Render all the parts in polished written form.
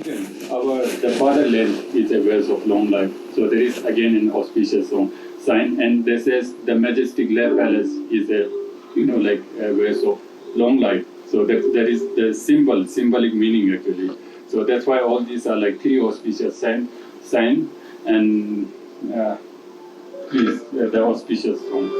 The fatherland is a verse of long life. So there is again an auspicious sign, and this says the majestic lake palace is a like a verse of long life. So that is the symbolic meaning actually. So that's why all these are like three auspicious sign and please the auspicious song.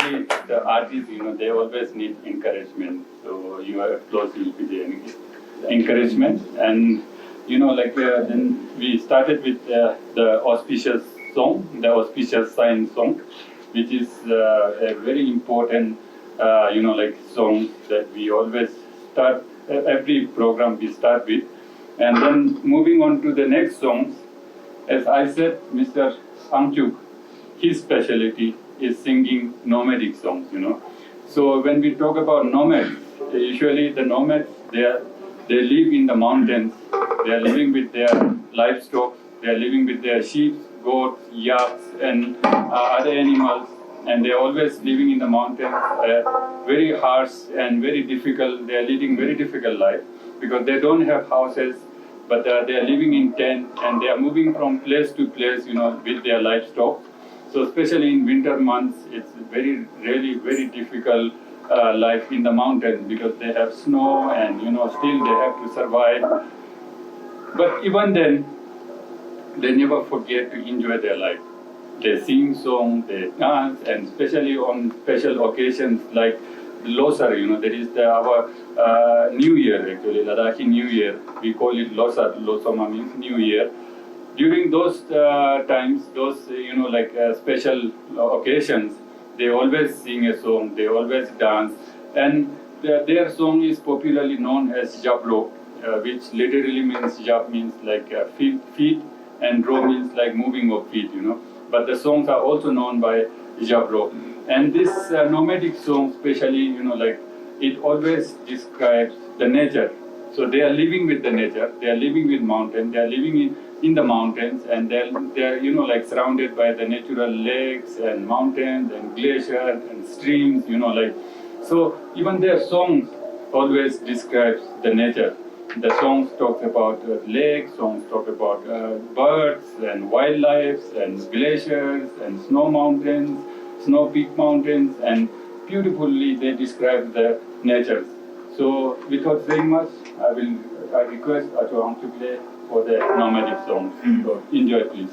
usually the artists, they always need encouragement. So you are close to the encouragement. And, then we started with the auspicious song, the auspicious sign song, which is a very important, song that we always start, every program we start with. And then moving on to the next songs, as I said, Mr. Angchuk, his specialty is singing nomadic songs, So when we talk about nomads, usually the nomads, they live in the mountains, they are living with their livestock, they are living with their sheep, goats, yaks, and other animals, and they are always living in the mountains, very harsh and very difficult, they are leading very difficult life, because they don't have houses, but they are living in tents, and they are moving from place to place, with their livestock. So especially in winter months, it's really very difficult life in the mountains, because they have snow and still they have to survive. But even then, they never forget to enjoy their life. They sing songs, they dance, and especially on special occasions like Losar, that is our New Year actually, Ladakhi New Year. We call it Losar. Losoma means New Year. During those times, those special occasions, they always sing a song, they always dance, and their song is popularly known as Jabro, which literally means Jab means like feet, and Ro means like moving of feet, But the songs are also known by Jabro, and this nomadic song, especially, it always describes the nature. So they are living with the nature, they are living with mountains, they are living in the mountains, and they're surrounded by the natural lakes and mountains and glaciers and streams, So even their songs always describes the nature. The songs talk about lakes, songs talk about birds and wildlife and glaciers and snow mountains, snow peak mountains, and beautifully they describe the nature. So without saying much, I request Achuang to play for the nomadic songs. So enjoy, please.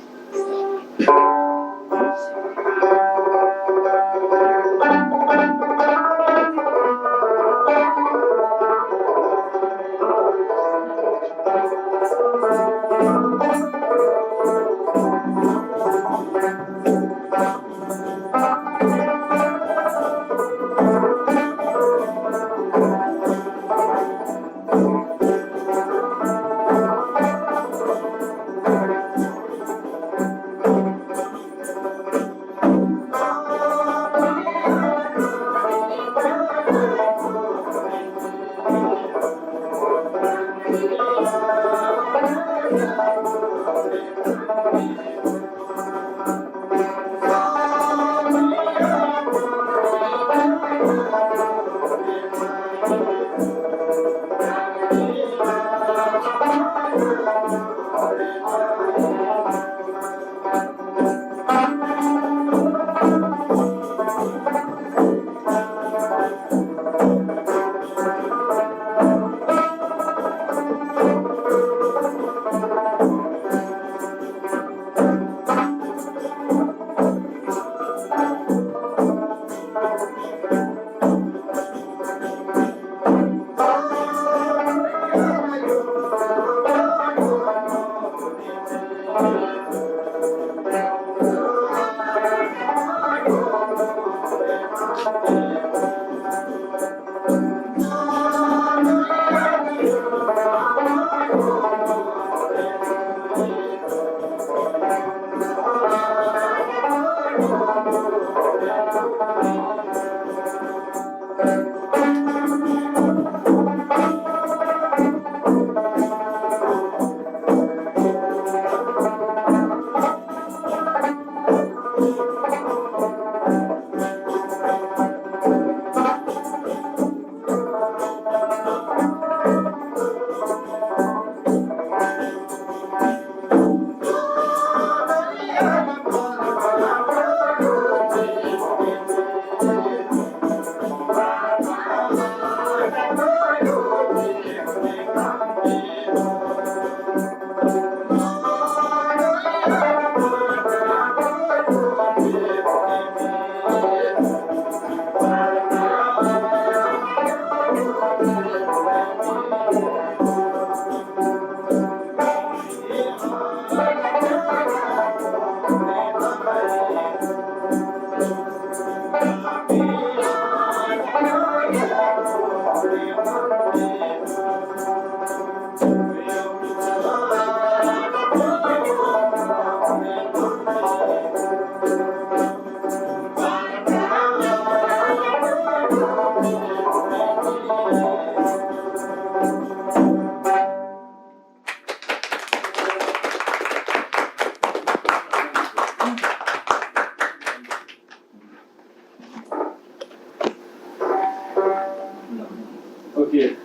Okay,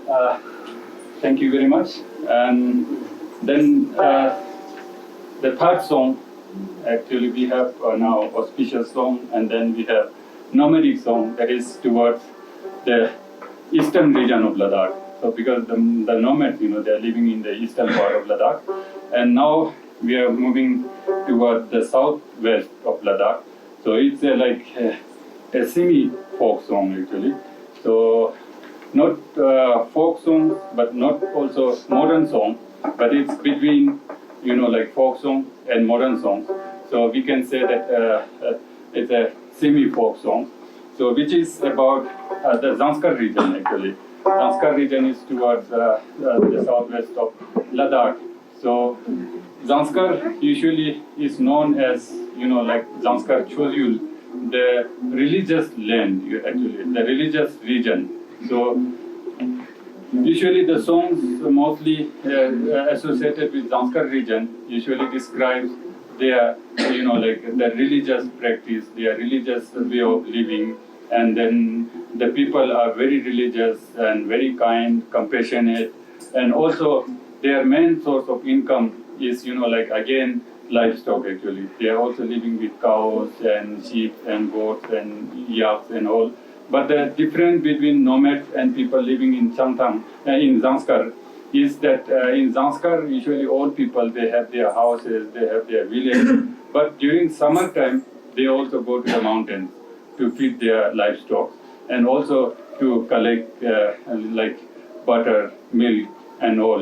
thank you very much. And then the third song, actually we have now auspicious song, and then we have nomadic song that is towards the eastern region of Ladakh. So because the nomads, they are living in the eastern part of Ladakh, and now we are moving toward the southwest of Ladakh. So it's like a semi-folk song actually. So not folk song, but not also modern song, but it's between, like folk song and modern songs. So we can say that it's a semi-folk song. So which is about the Zanskar region actually. Zanskar region is towards the southwest of Ladakh. So Zanskar usually is known as, like Zanskar Chosyul, the religious land actually, the religious region. So usually the songs mostly associated with Zanskar region usually describes their, like the religious practice, their religious way of living, and then the people are very religious and very kind, compassionate, and also their main source of income is, like again, livestock actually. They are also living with cows and sheep and goats and yaks and all. But the difference between nomads and people living in Changtang, in Zanskar, is that in Zanskar, usually old people, they have their houses, they have their village. But during summertime, they also go to the mountains to feed their livestock and also to collect like butter, milk, and all,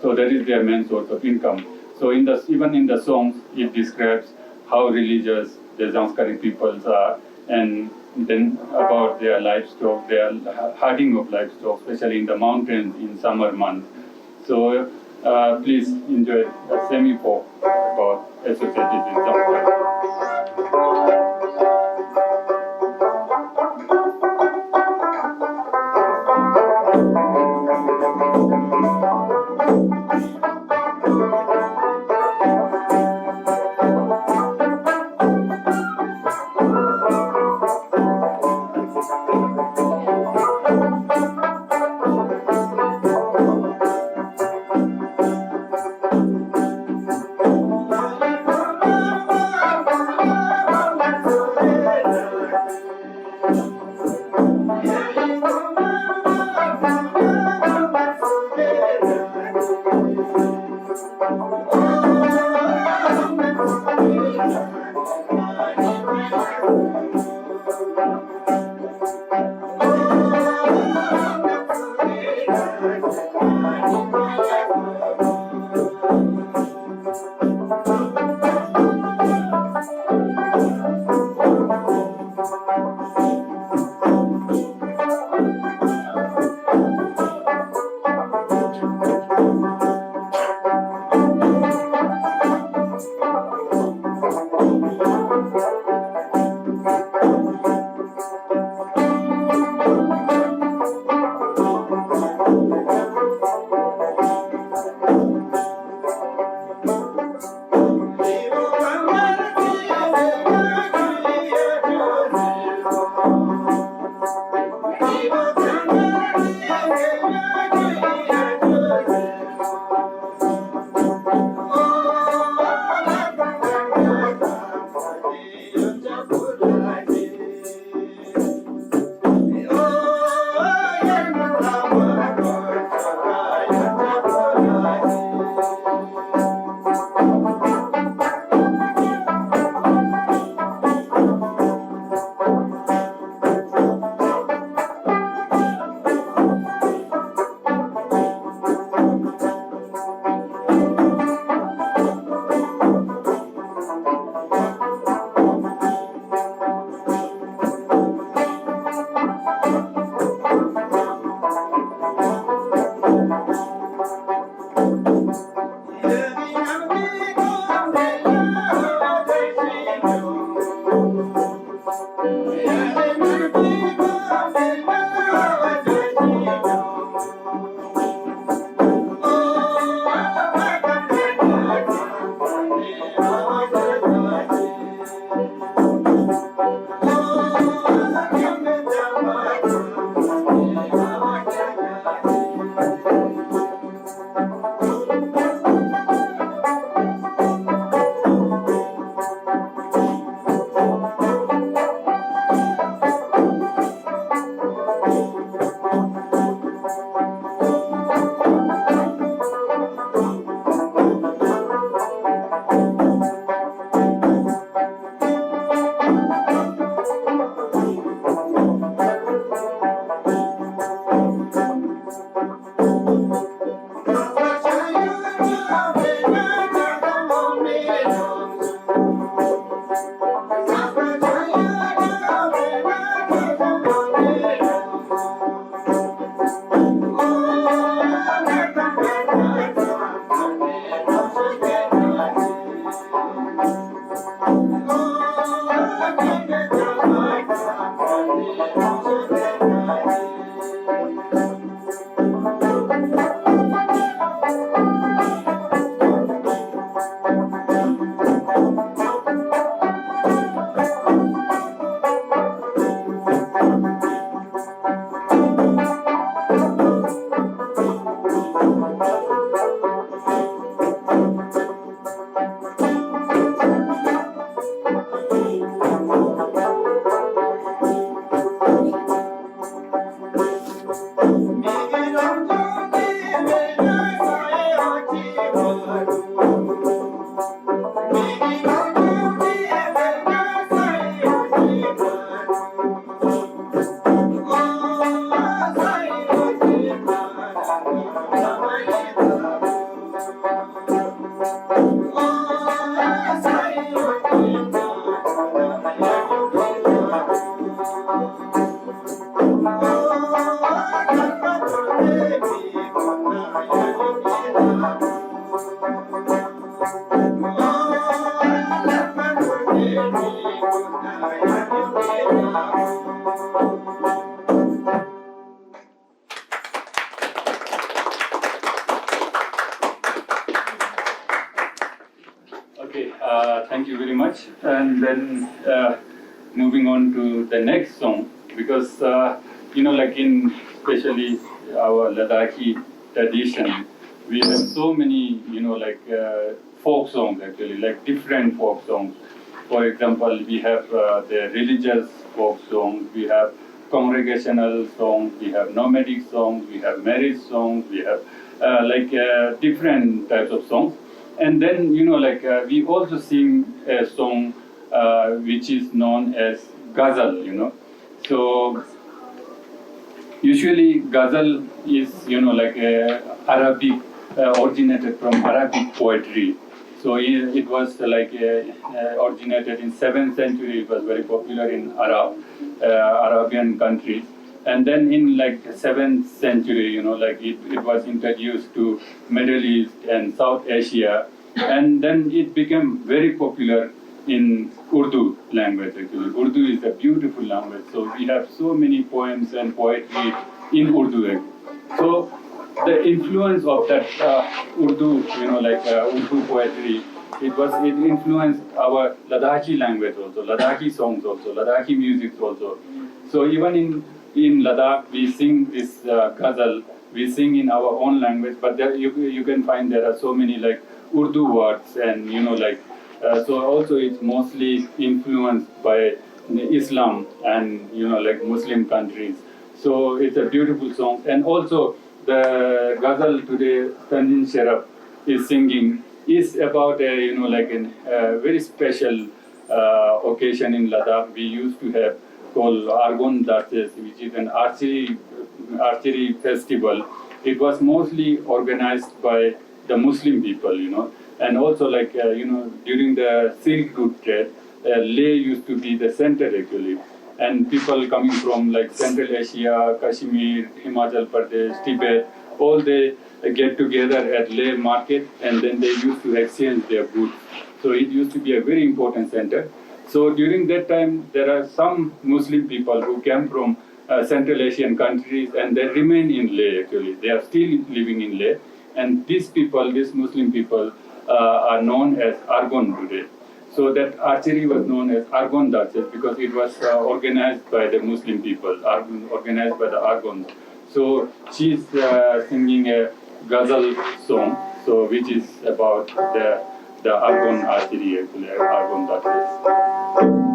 So that is their main source of income. So even in the songs, it describes how religious the Zanskari peoples are, and then about their livestock, their herding of livestock, especially in the mountains in summer months. So please enjoy a semi-folk about associated with Zanskar. Okay, thank you very much. And then moving on to the next song, because like in especially our Ladakhi tradition, we have so many folk songs actually, like different folk songs. For example, we have the religious folk songs, we have congregational songs, we have nomadic songs, we have marriage songs, we have different types of songs. And then, we also sing a song which is known as ghazal, So, usually ghazal is, Arabic, originated from Arabic poetry. So it was originated in 7th century. It was very popular in Arabian countries. And then in 7th century, it was introduced to Middle East and South Asia. And then it became very popular in Urdu language actually. Urdu is a beautiful language. So we have so many poems and poetry in Urdu actually. So the influence of that Urdu, Urdu poetry, it influenced our Ladakhi language also, Ladakhi songs also, Ladakhi music also. So even in Ladakh, we sing this ghazal, we sing in our own language, but there you can find there are so many Urdu words, and so also it's mostly influenced by Islam and Muslim countries. So it's a beautiful song, and also the ghazal today Tanzin Sharaf is singing is about a very special occasion in Ladakh. We used to have called Argon Dances, which is an archery festival. It was mostly organized by the Muslim people, and also during the Silk Route trade, Leh used to be the center actually, and people coming from Central Asia, Kashmir, Himachal Pradesh, Tibet, all they get together at Leh market, and then they used to exchange their goods. So it used to be a very important center. So during that time, there are some Muslim people who came from Central Asian countries, and they remain in Leh actually. They are still living in Leh. And these people, these Muslim people, are known as Argon today. So that archery was known as Argon Dances because it was organized by the Muslim people, organized by the Argons. So she's singing a ghazal song, so which is about the Argon archery actually, Argon Dances.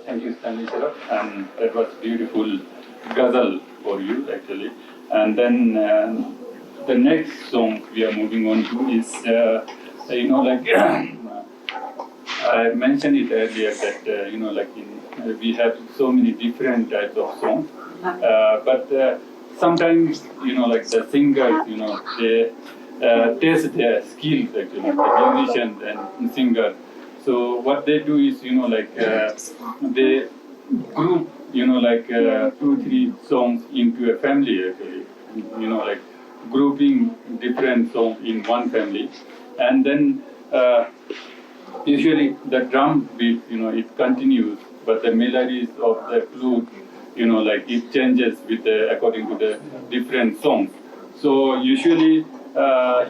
Thank you, Stanley Sharaf. And that was beautiful ghazal for you, actually. And then the next song we are moving on to is, I mentioned it earlier that, we have so many different types of songs. But sometimes, the singers, they test their skills, actually, the musicians and singers. So what they do is, they group, 2-3 songs into a family, actually. Grouping different songs in one family. And then usually the drum beat, it continues, but the melodies of the flute, it changes with according to the different songs. So usually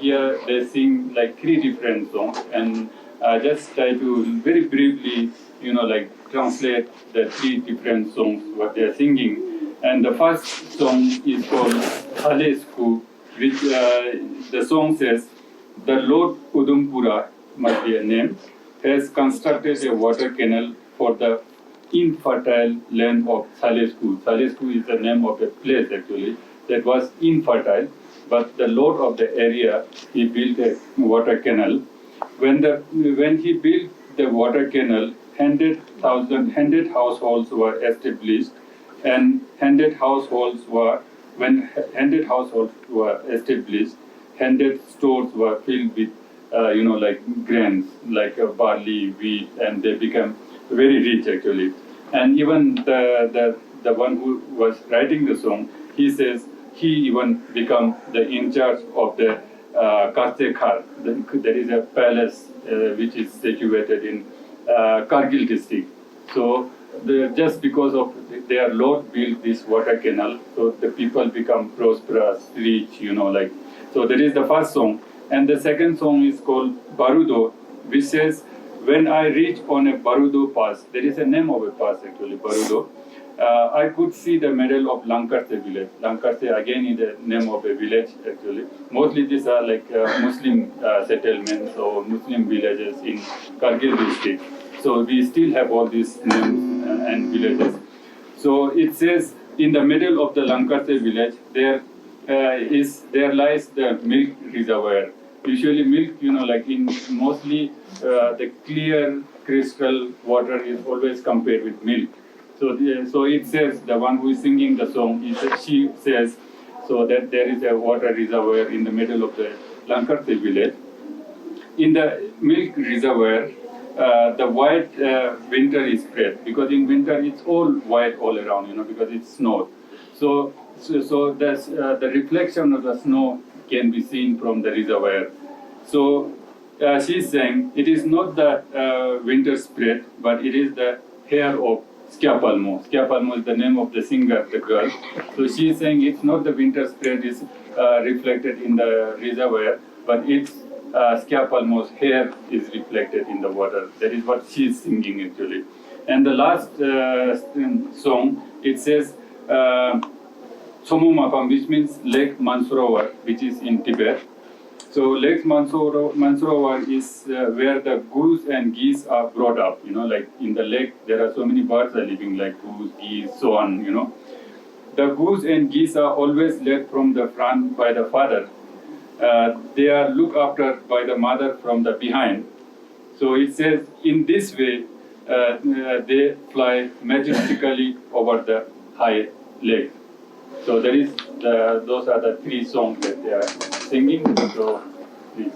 here they sing 3 different songs, and just try to very briefly, translate the 3 different songs what they are singing. And the first song is called Halesku, which the song says, the Lord Udumpura, must be a name, has constructed a water canal for the infertile land of Salesku. Salesku is the name of a place actually that was infertile, but the Lord of the area, he built a water canal. When he built the water canal, 100 households were established, and 100 households were, when 100 households were established, 100 stores were filled with, like grains, like barley, wheat, and they became very rich actually. And even the one who was writing the song, he says he even become the in charge of the Kartekhar. There is a palace which is situated in Kargil district. So just because of their Lord built this water canal, so the people become prosperous, rich, like. So that is the first song. And the second song is called Barudo, which says, when I reach on a Barudo pass, there is a name of a pass actually, Barudo, I could see the medal of Lankarse village. Lankarse again is the name of a village actually. Mostly these are like Muslim settlements or Muslim villages in Kargil district. So we still have all these names and villages. So it says, in the middle of the Lankarse village, there lies the milk reservoir. Usually milk, like in mostly the clear crystal water is always compared with milk. So it says, the one who is singing the song, she says, so that there is a water reservoir in the middle of the Lankarse village. In the milk reservoir, the white winter is spread, because in winter it's all white all around, because it's snow. So the reflection of the snow can be seen from the reservoir. So she's saying it is not the winter spread, but it is the hair of Schiapalmo. Schiapalmo is the name of the singer, the girl. So she's saying it's not the winter spread is reflected in the reservoir, but it's Schiapalmo's hair is reflected in the water. That is what she's singing actually. And the last song, it says Somumapam, which means Lake Mansarovar, which is in Tibet. So Lake Mansarovar is where the goose and geese are brought up. Like in the lake, there are so many birds are living, like goose, geese, so on. The goose and geese are always led from the front by the father. They are looked after by the mother from the behind. So it says, in this way, they fly majestically over the high lake. So those are the three songs that they are singing. So please.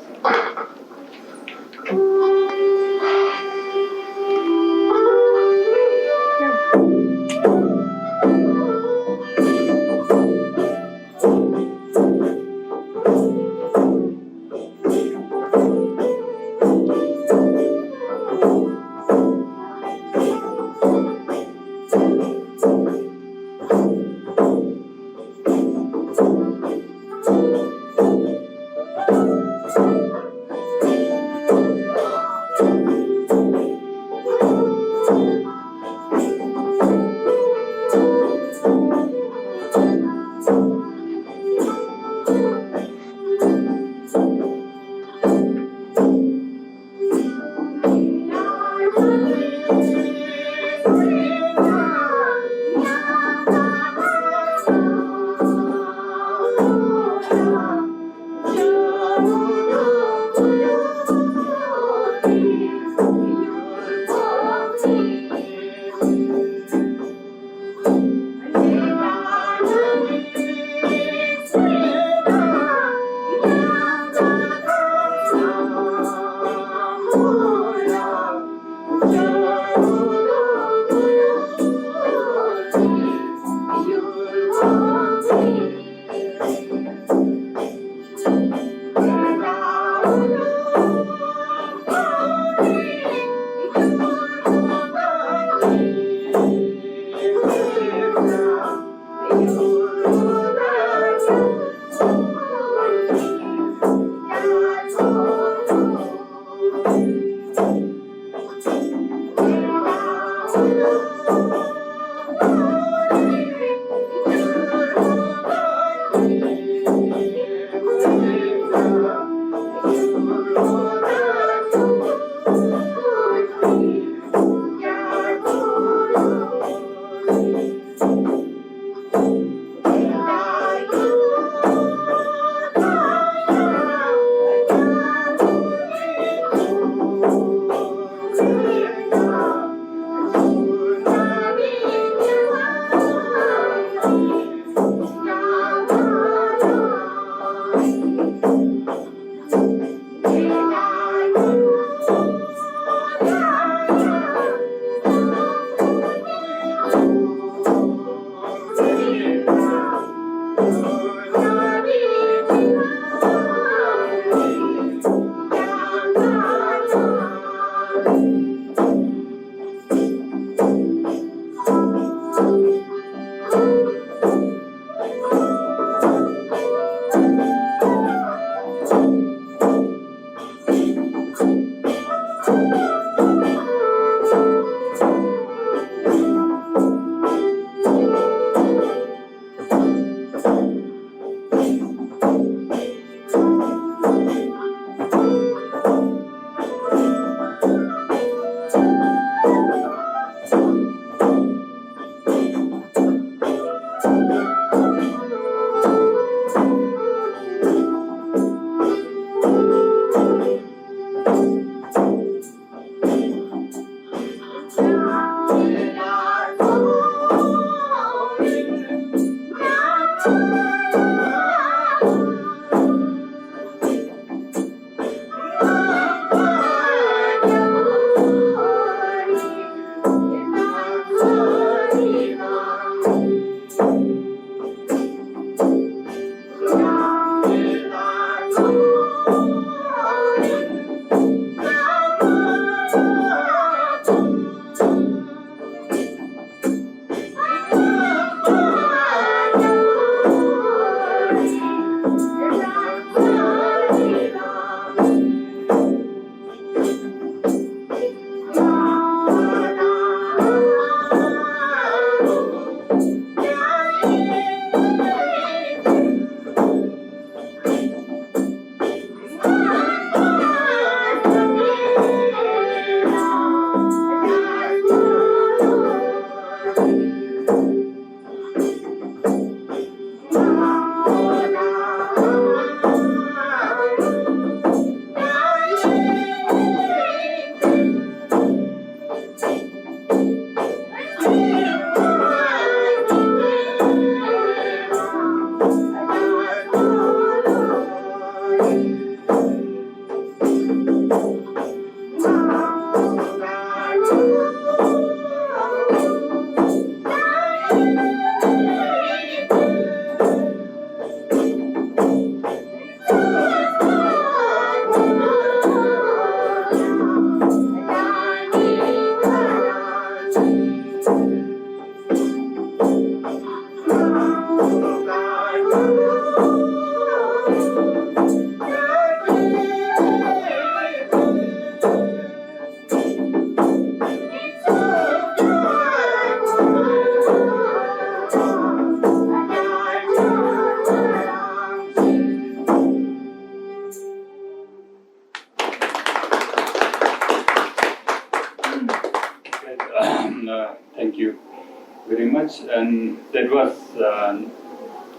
much, and that was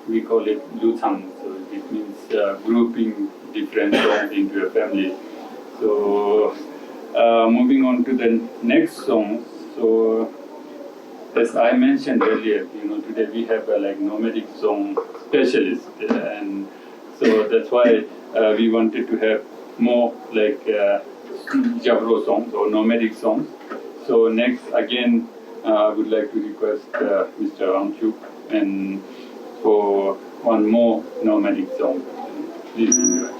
we call it Luthang, so it means grouping different songs into a family. So moving on to the next song. So as I mentioned earlier, today we have a nomadic song specialist, and so that's why we wanted to have more Jabro songs or nomadic songs. So next, again, I would like to request Mr. Angchuk and for one more nomadic song. Please enjoy.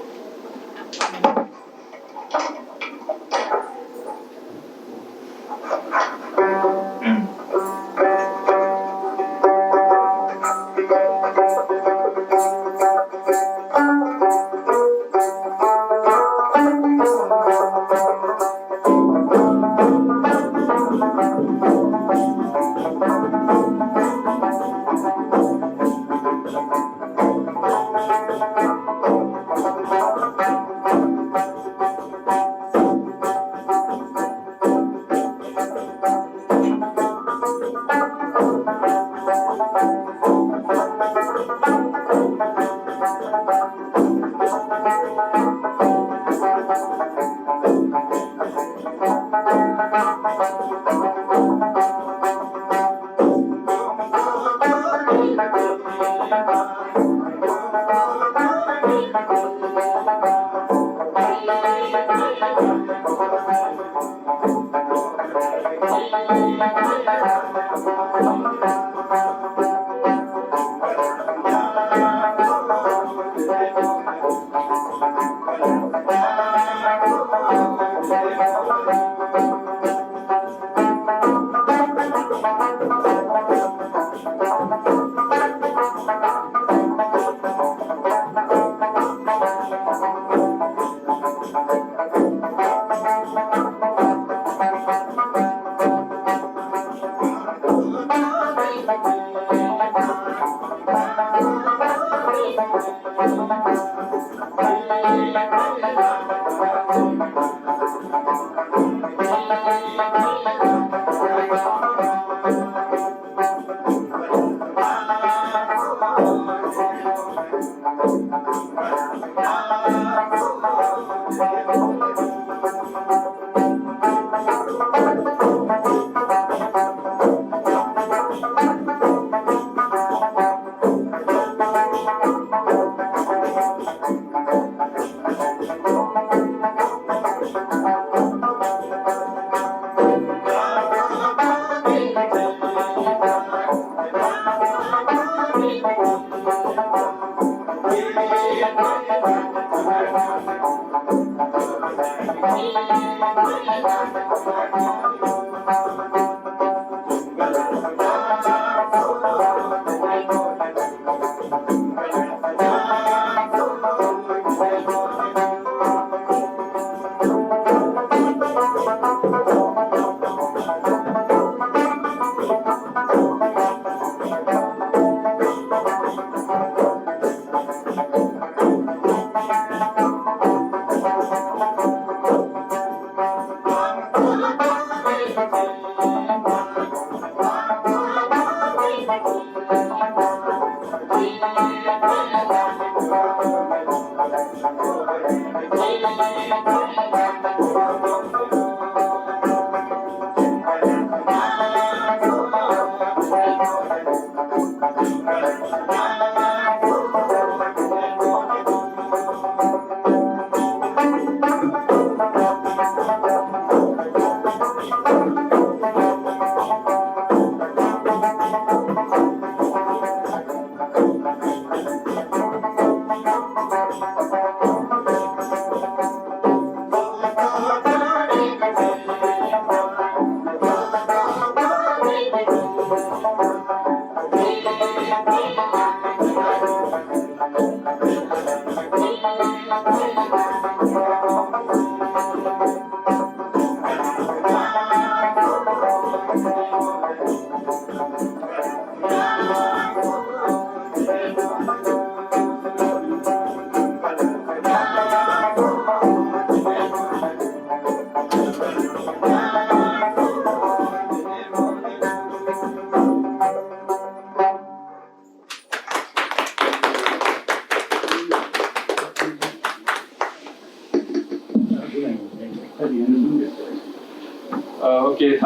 Okay,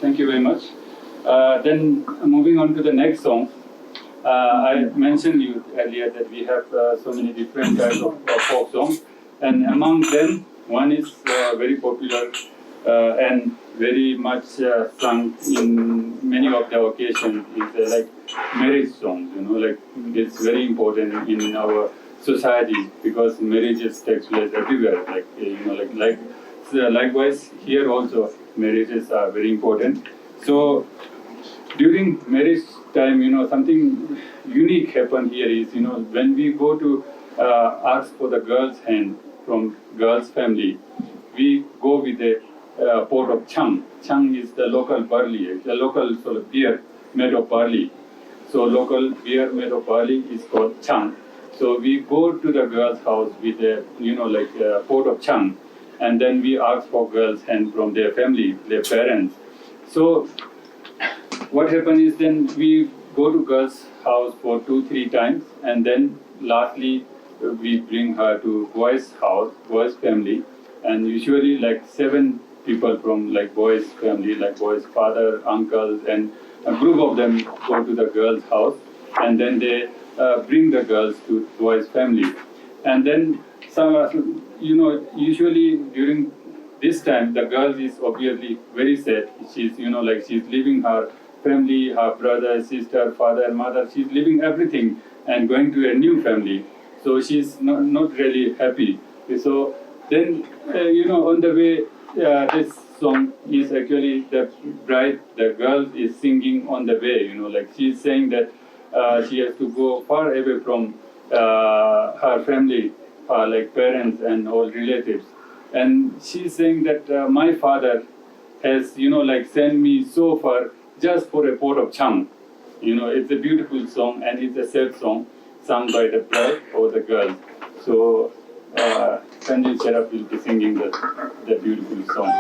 thank you very much. Then moving on to the next song. I mentioned you earlier that we have so many different types of folk songs, and among them, one is very popular and very much sung in many of the occasions. Is like marriage songs. Like it's very important in our society because marriages takes place everywhere. Like so likewise here also marriages are very important. So during marriage time, something unique happen here is, when we go to ask for the girl's hand from girl's family, we go with a pot of chang. Chang is the local barley, the local sort of beer made of barley. So local beer made of barley is called chang. So we go to the girl's house with a, a pot of chang, and then we ask for girl's hand from their family, their parents. So what happens is then we go to girl's house for 2-3 times, and then lastly we bring her to boy's house, boy's family, and usually like 7 people from like boy's family, like boy's father, uncles, and a group of them go to the girl's house, and then they bring the girls to boy's family, and then some, usually during this time the girl is obviously very sad. She's she's leaving her family, her brother, sister, father, mother. She's leaving everything and going to a new family. So she's not really happy. So then, on the way, this song is actually the bride, the girl is singing on the way. Like she's saying that she has to go far away from her family, like parents and all relatives. And she's saying that my father has, sent me so far just for a pot of chang. It's a beautiful song, and it's a sad song sung by the bride or the girl. So Sanjay Sharaf will be singing the beautiful song.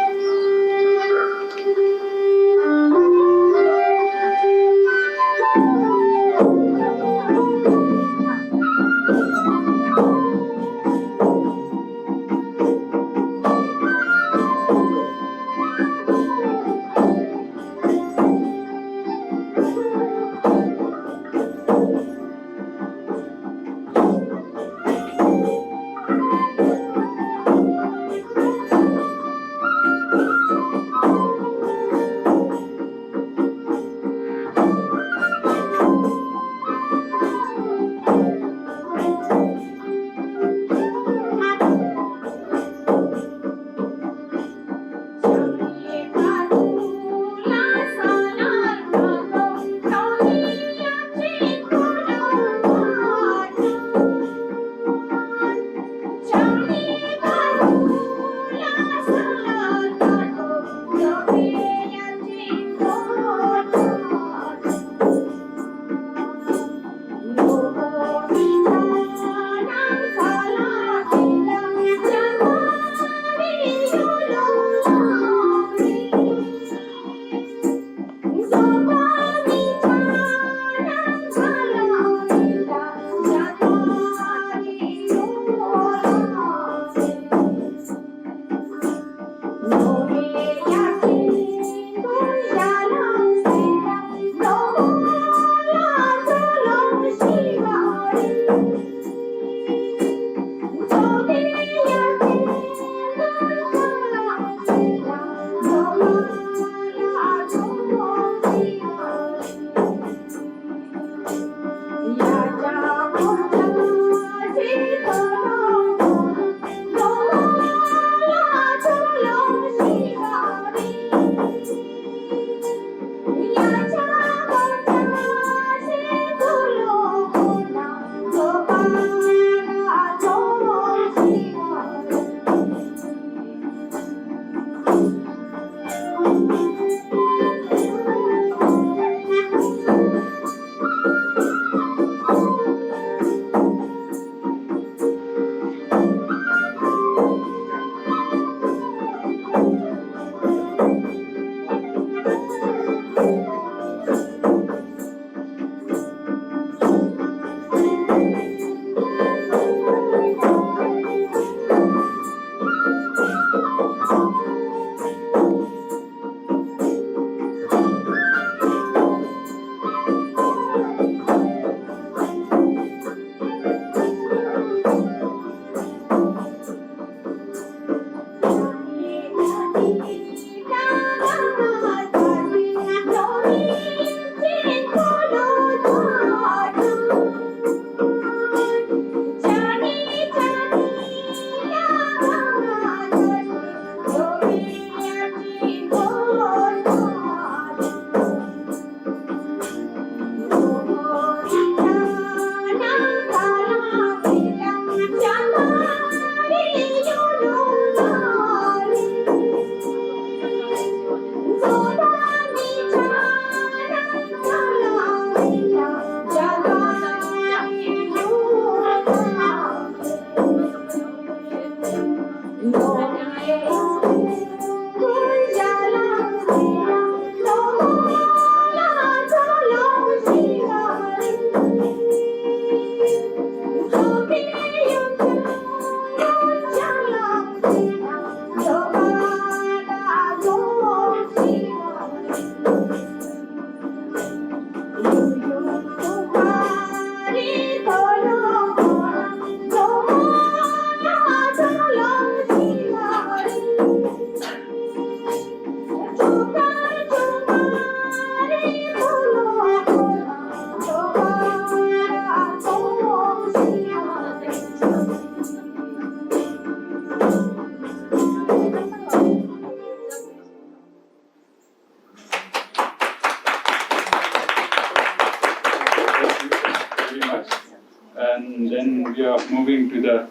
And then we are moving to the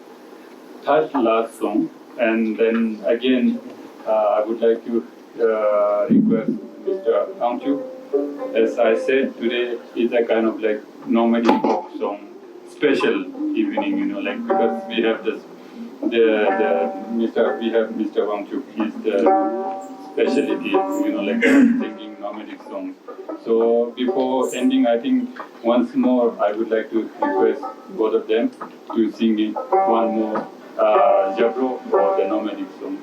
third last song. And then again, I would like to request Mr. Angchu. As I said, today is a kind of like nomadic folk song, special evening, like because we have this, we have Mr. Wangchuk, he's the specialty, like singing nomadic songs. So before ending, I think once more I would like to request both of them to sing one more Jabro or the nomadic song.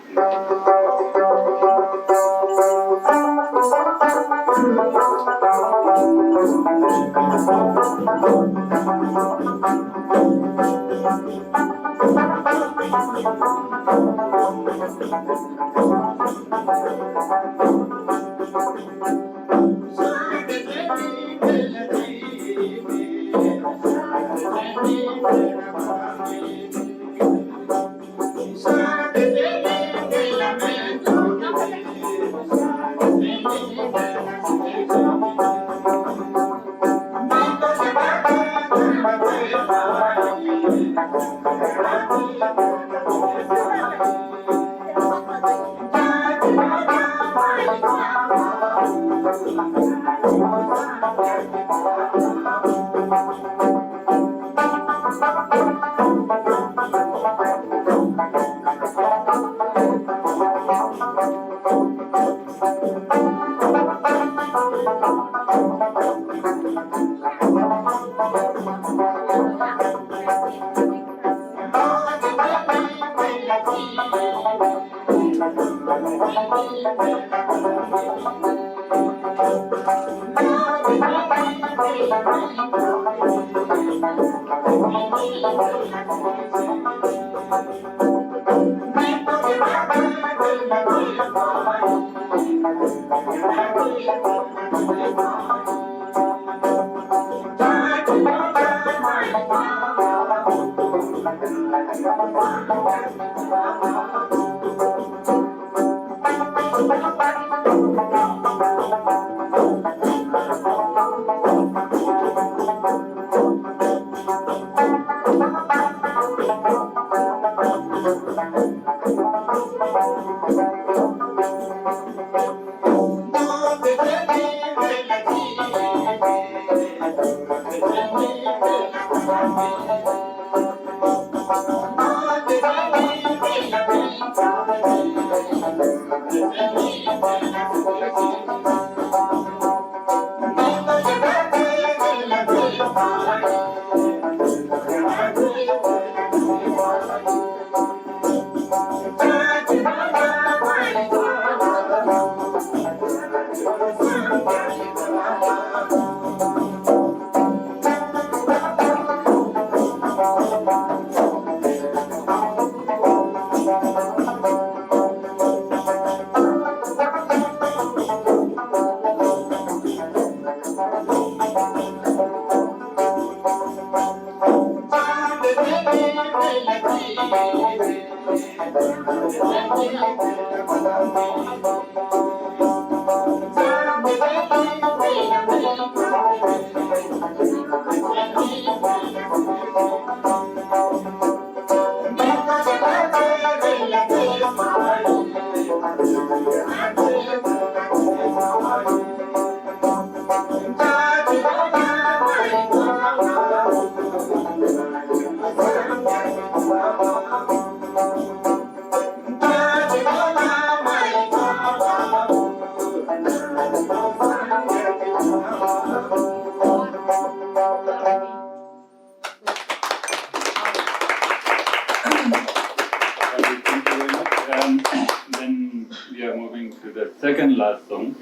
Second last song.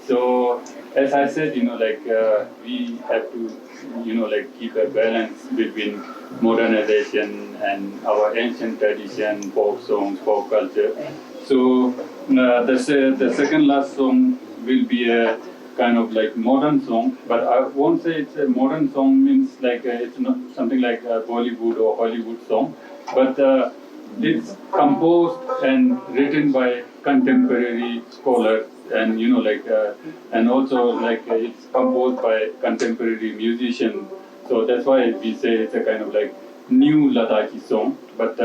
So as I said, we have to, keep a balance between modernization and our ancient tradition, folk songs, folk culture. So the second last song will be a kind of like modern song, but I won't say it's a modern song means like it's not something like a Bollywood or Hollywood song, but it's composed and written by contemporary scholars, and and also it's composed by contemporary musicians. So that's why we say it's a kind of like new Ladakhi song. But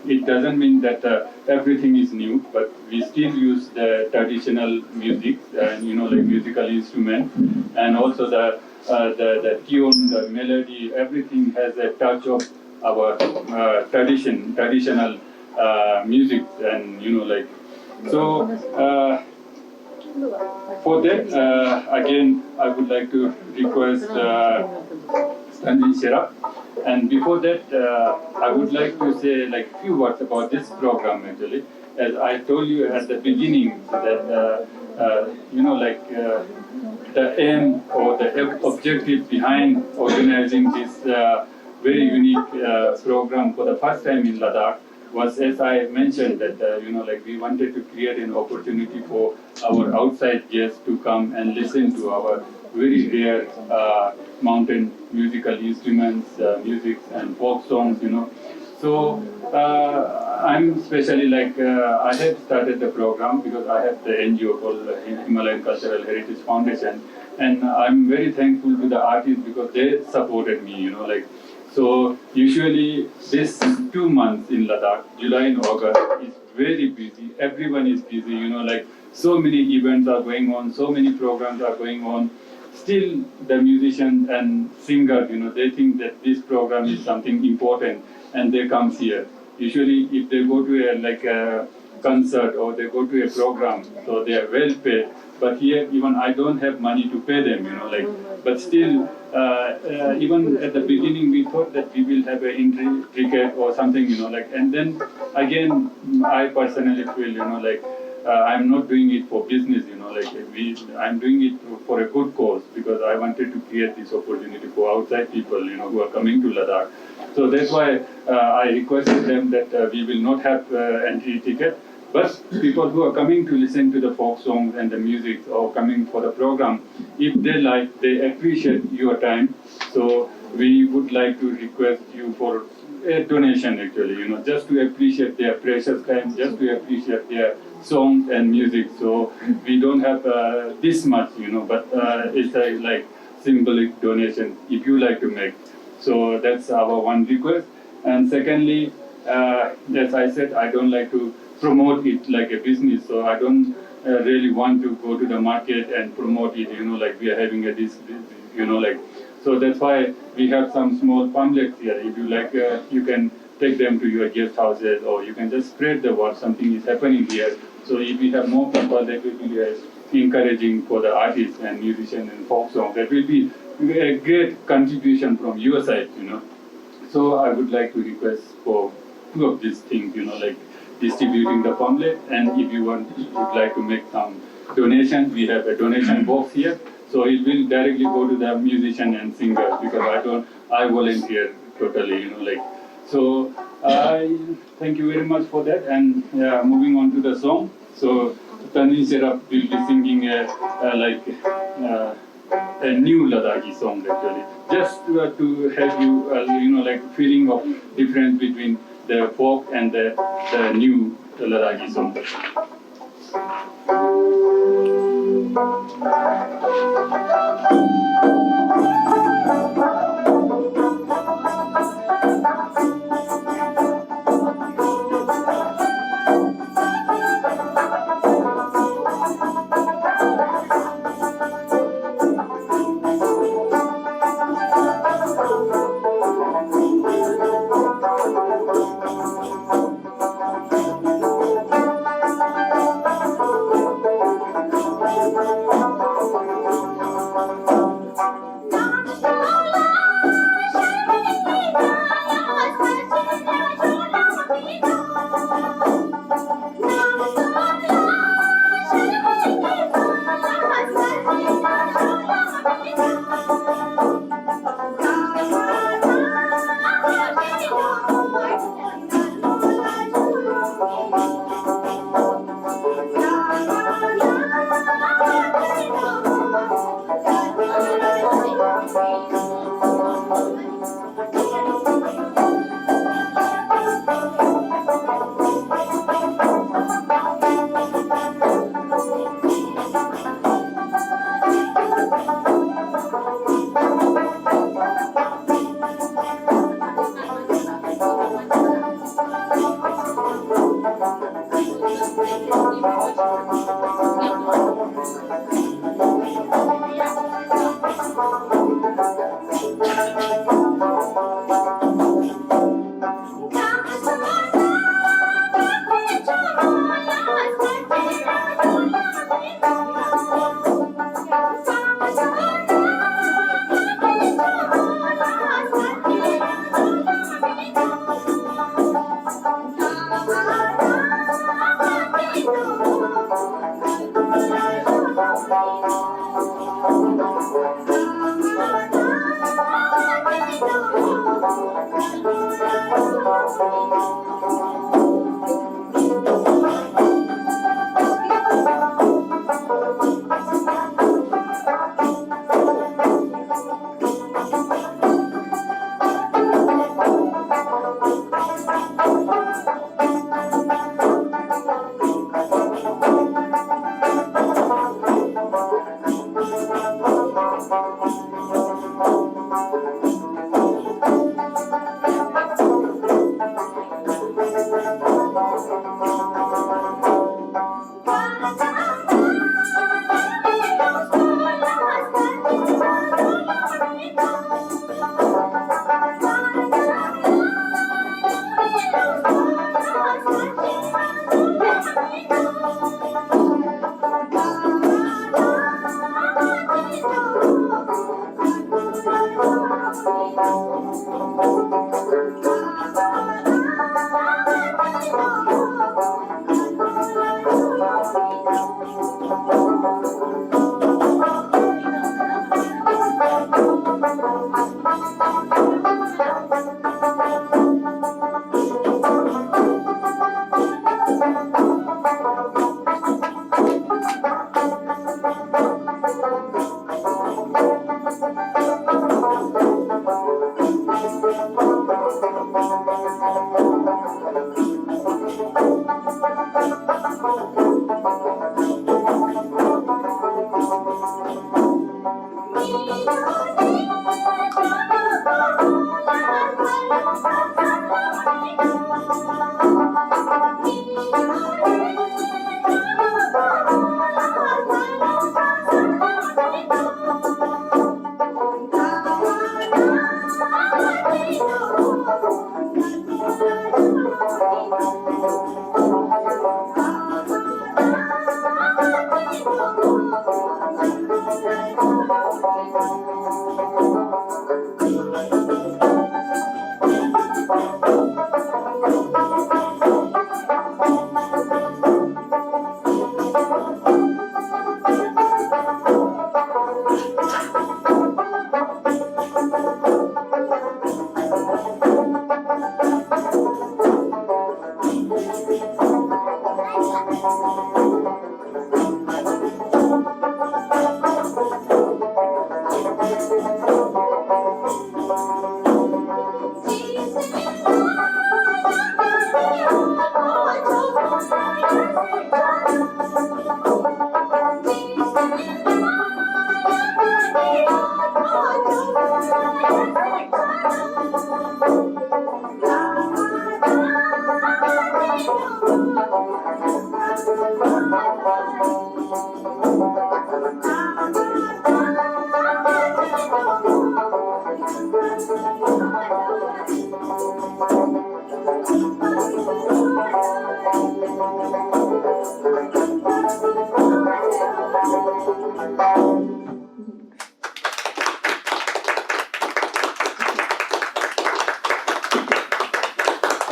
it doesn't mean that everything is new, but we still use the traditional music and like musical instrument, and also the tune, the melody, everything has a touch of our traditional music, and like so. For that, again, I would like to request Sanjay Sherap. And before that, I would like to say like few words about this program actually. As I told you at the beginning that the aim or the objective behind organizing this very unique program for the first time in Ladakh was, as I mentioned, that we wanted to create an opportunity for our outside guests to come and listen to our very rare mountain musical instruments, music and folk songs. So I'm especially I have started the program because I have the NGO called Himalayan Cultural Heritage Foundation, and I'm very thankful to the artists because they supported me. So usually this 2 months in Ladakh, July and August, is very busy. Everyone is busy. So many events are going on, so many programs are going on. Still, the musicians and singers, they think that this program is something important, and they come here. Usually, if they go to a concert or they go to a program, so they are well paid. But here, even I don't have money to pay them, But still, even at the beginning, we thought that we will have an entry ticket or something, And then again, I personally feel, I'm not doing it for business, I'm doing it for a good cause because I wanted to create this opportunity for outside people, who are coming to Ladakh. So that's why I requested them that we will not have entry ticket, but people who are coming to listen to the folk songs and the music or coming for the program, if they appreciate your time, so we would like to request you for a donation actually, just to appreciate their precious time, just to appreciate their songs and music. So we don't have this much, but it's a symbolic donation if you like to make. So that's our one request. And secondly, as I said, I don't like to promote it like a business, so I don't really want to go to the market and promote it, we are having so that's why we have some small pamphlets here. If you like, you can take them to your guest houses, or you can just spread the word, something is happening here. So if we have more people, that will be encouraging for the artists and musicians and folk songs. That will be a great contribution from your side, So I would like to request for two of these things, distributing the pamphlet, and if you would like to make some donation, we have a donation box here. So it will directly go to the musician and singer because I volunteer totally, So I thank you very much for that. And moving on to the song. So Tanvi Serap will be singing a new Ladakhi song actually, just to help you, feeling of difference between the folk and the new Ladakhi song.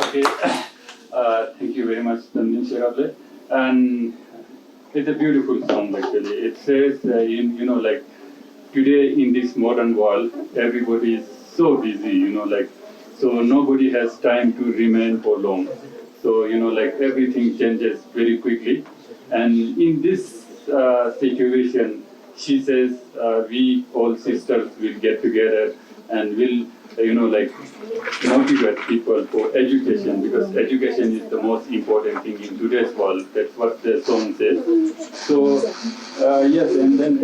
Okay, thank you very much, Tanvin Sherable. And it's a beautiful song actually. It says, like today in this modern world, everybody is so busy, so nobody has time to remain for long. So, like everything changes very quickly. And in this situation, she says, we all sisters will get together and will, motivate people for education, because education is the most important thing in today's world. That's what the song says. So, yes, and then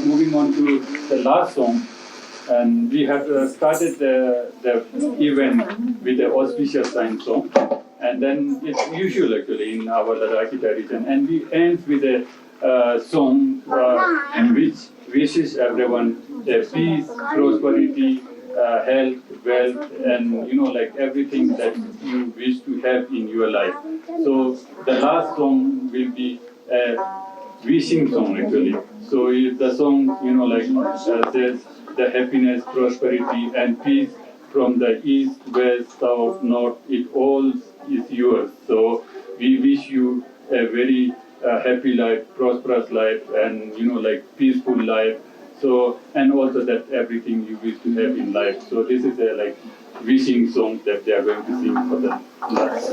moving on to the last song, and we have started the event with the auspicious sign song, and then it's usual actually in our Ladakhi tradition, and we end with a song which wishes everyone peace, prosperity, health, wealth, and like everything that you wish to have in your life. So the last song will be a wishing song actually. So the song says the happiness, prosperity, and peace from the east, west, south, north. It all is yours. So we wish you a very happy life, prosperous life, and peaceful life. So and also that everything you wish to have in life. So this is a like wishing song that they are going to sing for the life.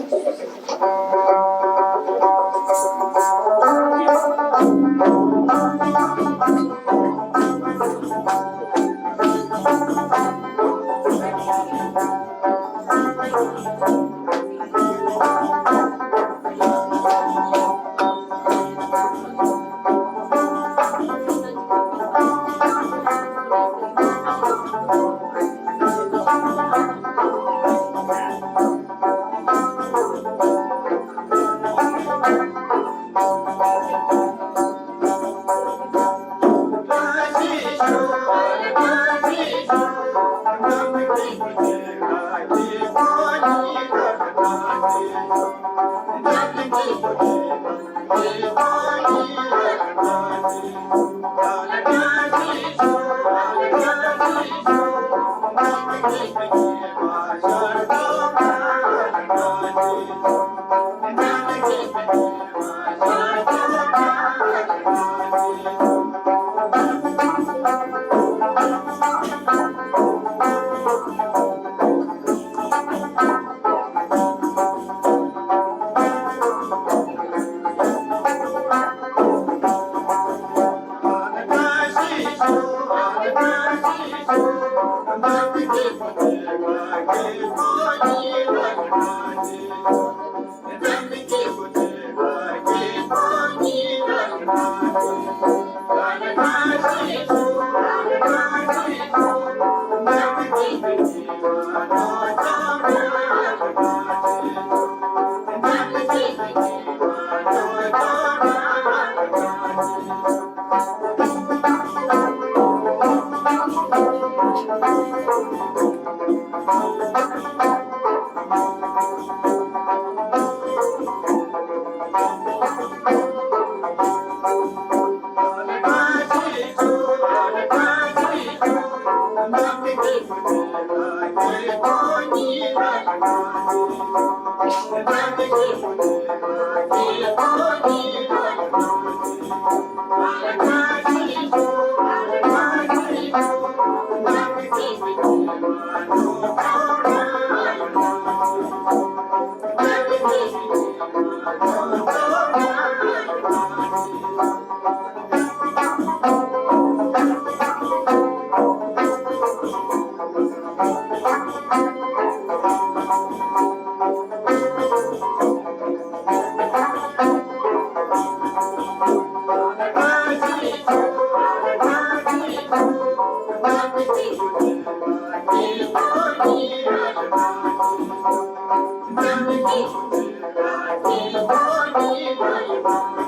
Thank you.